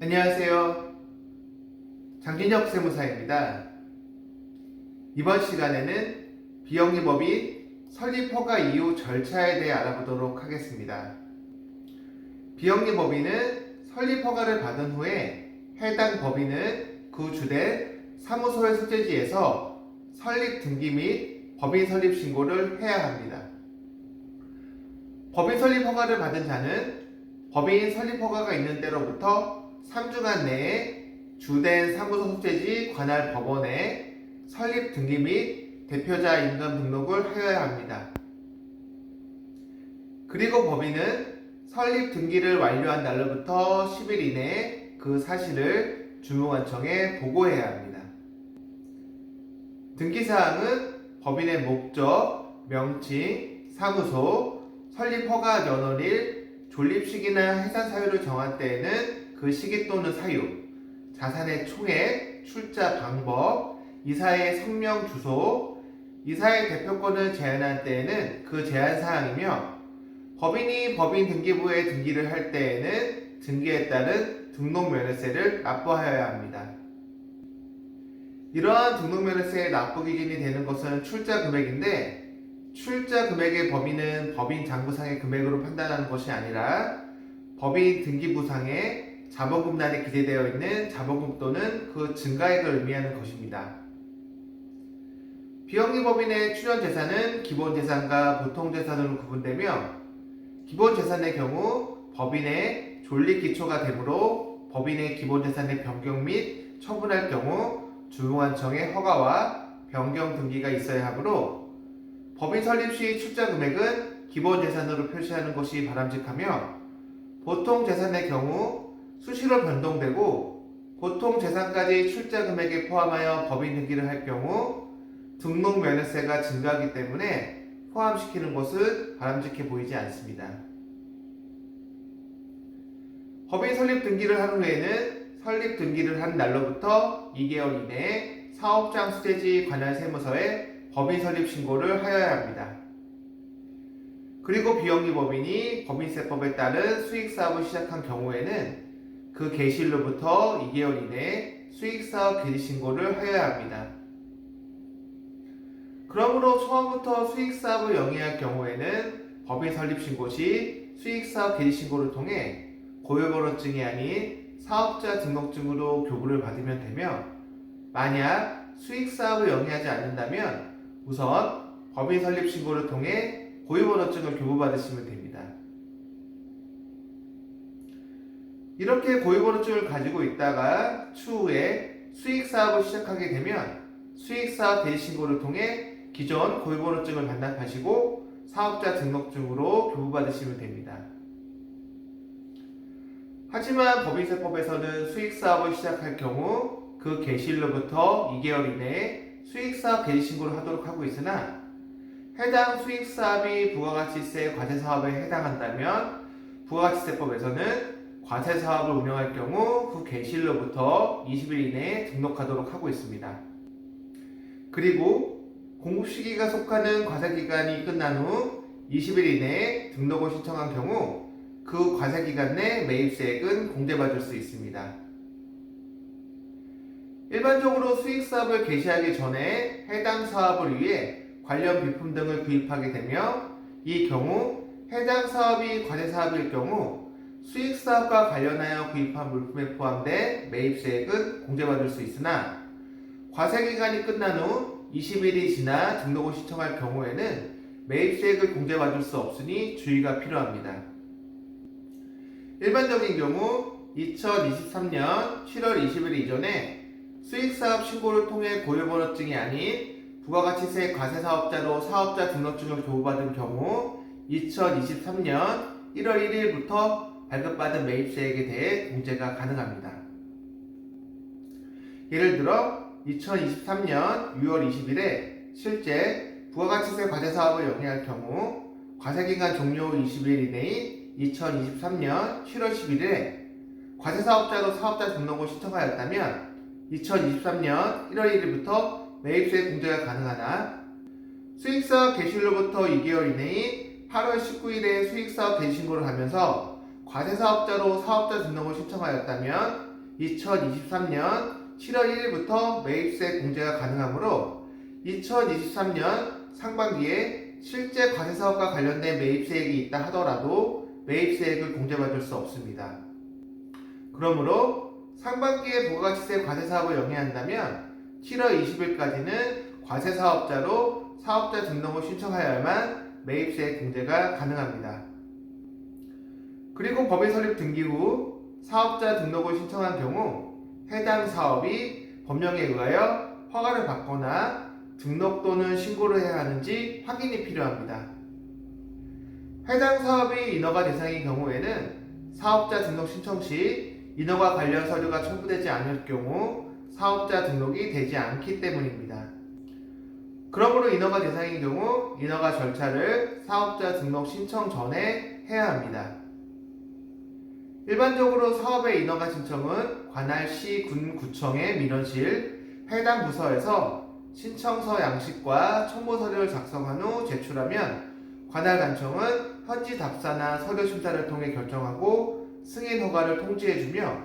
안녕하세요. 장진혁 세무사입니다. 이번 시간에는 비영리법인 설립 허가 이후 절차에 대해 알아보도록 하겠습니다. 비영리법인은 설립 허가를 받은 후에 해당 법인은 그 주된 사무소의 소재지에서 설립 등기 및 법인 설립 신고를 해야 합니다. 법인 설립 허가를 받은 자는 법인 설립 허가가 있는 때로부터 3주간 내에 주된 사무소 소재지 관할 법원에 설립 등기 및 대표자 임금 등록을 하여야 합니다. 그리고 법인은 설립 등기를 완료한 날로부터 10일 이내에 그 사실을 주무관청에 보고해야 합니다. 등기사항은 법인의 목적, 명칭, 사무소, 설립 허가 연월일, 존립시기나 해산 사유를 정한 때에는 그 시기 또는 사유, 자산의 총액, 출자 방법, 이사의 성명 주소, 이사의 대표권을 제한한 때에는 그 제한 사항이며 법인이 법인 등기부에 등기를 할 때에는 등기에 따른 등록면허세를 납부하여야 합니다. 이러한 등록면허세의 납부 기준이 되는 것은 출자 금액인데 출자 금액의 범위는 법인 장부상의 금액으로 판단하는 것이 아니라 법인 등기부상의 자본금란에 기재되어 있는 자본금 또는 그 증가액을 의미하는 것입니다. 비영리법인의 출연재산은 기본재산과 보통재산으로 구분되며 기본재산의 경우 법인의 존립기초가 되므로 법인의 기본재산의 변경 및 처분할 경우 주무관청의 허가와 변경 등기가 있어야 하므로 법인 설립 시 출자 금액은 기본재산으로 표시하는 것이 바람직하며 보통재산의 경우 수시로 변동되고 보통재산까지 출자 금액에 포함하여 법인 등기를 할 경우 등록면허세가 증가하기 때문에 포함시키는 것은 바람직해 보이지 않습니다. 법인 설립 등기를 한 후에는 설립 등기를 한 날로부터 2개월 이내에 사업장 수재지 관할 세무서에 법인 설립 신고를 하여야 합니다. 그리고 비영리법인이 법인세법에 따른 수익사업을 시작한 경우에는 그 개시일로부터 2개월 이내에 수익사업 개시신고를 하여야 합니다. 그러므로 처음부터 수익사업을 영위할 경우에는 법인 설립신고 시 수익사업 개시신고를 통해 고유번호증이 아닌 사업자 등록증으로 교부를 받으면 되며 만약 수익사업을 영위하지 않는다면 우선 법인 설립신고를 통해 고유번호증을 교부받으시면 됩니다. 이렇게 고유번호증을 가지고 있다가 추후에 수익사업을 시작하게 되면 수익사업 개시신고를 통해 기존 고유번호증을 반납하시고 사업자 등록증으로 교부받으시면 됩니다. 하지만 법인세법에서는 수익사업을 시작할 경우 그 개시일로부터 2개월 이내에 수익사업 개시신고를 하도록 하고 있으나 해당 수익사업이 부가가치세 과세사업에 해당한다면 부가가치세법에서는 과세사업을 운영할 경우 그 개시일로부터 20일 이내에 등록하도록 하고 있습니다. 그리고 공급시기가 속하는 과세기간이 끝난 후 20일 이내에 등록을 신청한 경우 그 과세기간 내 매입세액은 공제받을 수 있습니다. 일반적으로 수익사업을 개시하기 전에 해당 사업을 위해 관련 비품 등을 구입하게 되며 이 경우 해당 사업이 과세사업일 경우 수익사업과 관련하여 구입한 물품에 포함된 매입세액은 공제받을 수 있으나 과세기간이 끝난 후 20일이 지나 등록을 신청할 경우에는 매입세액을 공제받을 수 없으니 주의가 필요합니다. 일반적인 경우 2023년 7월 20일 이전에 수익사업 신고를 통해 고유번호증이 아닌 부가가치세 과세사업자로 사업자 등록증을 교부받은 경우 2023년 1월 1일부터 발급받은 매입세액에 대해 공제가 가능합니다. 예를 들어 2023년 6월 20일에 실제 부가가치세 과세사업을 영위할 경우 과세기간 종료 후 20일 이내인 2023년 7월 11일에 과세사업자로 사업자 등록을 신청하였다면 2023년 1월 1일부터 매입세 공제가 가능하나 수익사업 개시일로부터 2개월 이내인 8월 19일에 수익사업 개시 신고를 하면서 과세사업자로 사업자 등록을 신청하였다면 2023년 7월 1일부터 매입세 공제가 가능하므로 2023년 상반기에 실제 과세사업과 관련된 매입세액이 있다 하더라도 매입세액을 공제받을 수 없습니다. 그러므로 상반기에 부가가치세 과세사업을 영위한다면 7월 20일까지는 과세사업자로 사업자 등록을 신청하여야만 매입세 공제가 가능합니다. 그리고 법인 설립 등기 후 사업자 등록을 신청한 경우 해당 사업이 법령에 의하여 허가를 받거나 등록 또는 신고를 해야 하는지 확인이 필요합니다. 해당 사업이 인허가 대상인 경우에는 사업자 등록 신청 시 인허가 관련 서류가 첨부되지 않을 경우 사업자 등록이 되지 않기 때문입니다. 그러므로 인허가 대상인 경우 인허가 절차를 사업자 등록 신청 전에 해야 합니다. 일반적으로 사업의 인허가 신청은 관할 시, 군, 구청의 민원실, 해당 부서에서 신청서 양식과 첨부 서류를 작성한 후 제출하면 관할 관청은 현지 답사나 서류 심사를 통해 결정하고 승인 허가를 통지해주며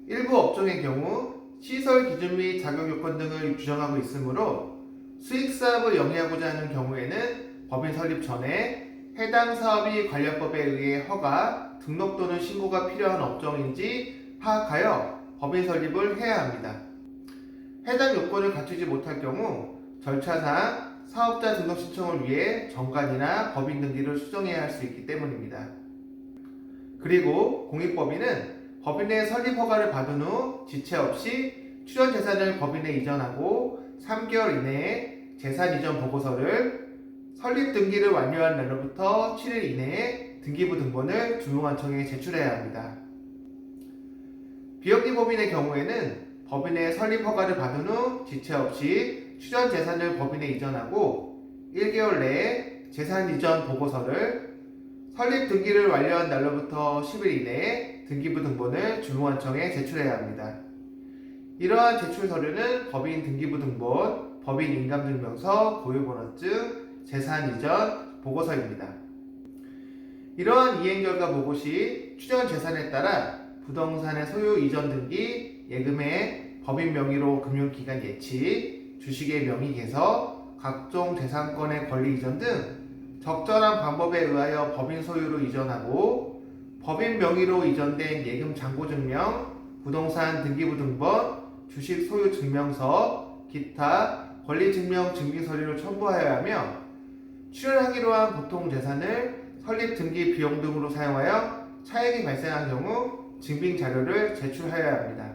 일부 업종의 경우 시설 기준 및 자격 요건 등을 규정하고 있으므로 수익사업을 영위하고자 하는 경우에는 법인 설립 전에 해당 사업이 관련법에 의해 허가, 등록 또는 신고가 필요한 업종인지 파악하여 법인 설립을 해야 합니다. 해당 요건을 갖추지 못할 경우 절차상 사업자 등록 신청을 위해 정관이나 법인 등기를 수정해야 할 수 있기 때문입니다. 그리고 공익법인은 법인의 설립 허가를 받은 후 지체 없이 출연 재산을 법인에 이전하고 3개월 이내에 재산 이전 보고서를 설립 등기를 완료한 날로부터 7일 이내에 등기부 등본을 중앙관청에 제출해야 합니다. 비영리 법인의 경우에는 법인의 설립 허가를 받은 후 지체 없이 출연 재산을 법인에 이전하고 1개월 내에 재산 이전 보고서를 설립 등기를 완료한 날로부터 10일 이내에 등기부 등본을 중앙관청에 제출해야 합니다. 이러한 제출 서류는 법인 등기부 등본, 법인 인감증명서, 고유번호증, 재산 이전 보고서입니다. 이러한 이행 결과 보고 시 출연 재산에 따라 부동산의 소유 이전 등기, 예금의 법인 명의로 금융기관 예치, 주식의 명의 개서, 각종 재산권의 권리 이전 등 적절한 방법에 의하여 법인 소유로 이전하고 법인 명의로 이전된 예금 잔고 증명, 부동산 등기부 등본, 주식 소유 증명서, 기타 권리 증명 증빙 서류를 첨부하여야 하며 출연하기로 한 보통 재산을 설립 등기 비용 등으로 사용하여 차액이 발생한 경우 증빙 자료를 제출하여야 합니다.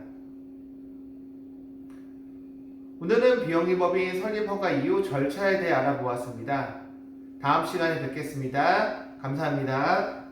오늘은 비영리법인 설립 허가 이후 절차에 대해 알아보았습니다. 다음 시간에 뵙겠습니다. 감사합니다.